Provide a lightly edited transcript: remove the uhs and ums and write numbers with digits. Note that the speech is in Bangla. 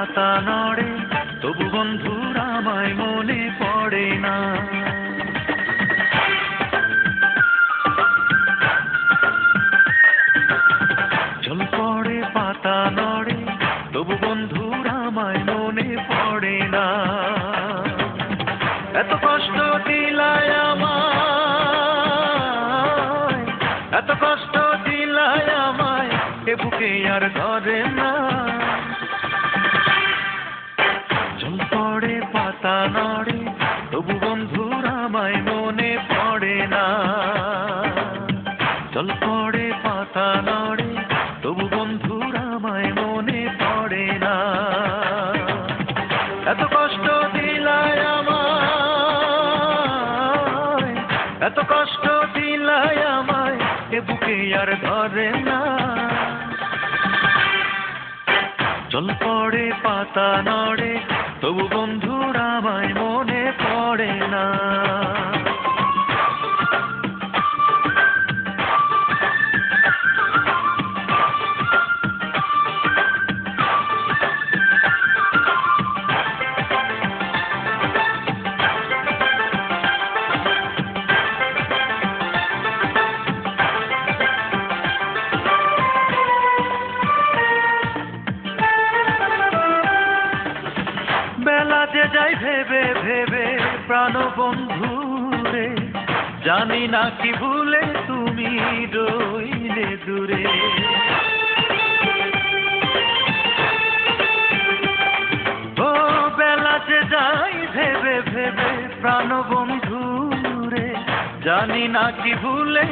পাতা নড়ে তবু বন্ধুর আমায় মনে পড়ে না। জল পড়ে পাতা নড়ে তবু বন্ধুর আমায় মনে পড়ে না। এত কষ্ট দিলায় আমায়, এত কষ্ট দিলায় আমায়, এ বুকে আর ধরে না। জল পড়ে পাতা নড়ে তবু বন্ধুর আমায় মনে পড়ে না। জল পড়ে পাতা নড়ে তবু বন্ধুর আমায় মনে পড়ে না। এত কষ্ট দিলায় আমায়, এত কষ্ট দিলায় আমায়, এ বুকে আর ধরে না। জল পড়ে পাতা নড়ে তবু বন্ধুর আমায় মনে পড়ে না। বেলা যে যাই ভেবে ভেবে প্রাণ বন্ধুরে, জানি না কি ভুলে তুমি রইলে দূরে। ও বেলা যে যাই ভেবে ভেবে প্রাণ বন্ধুরে, জানি না কি ভুলে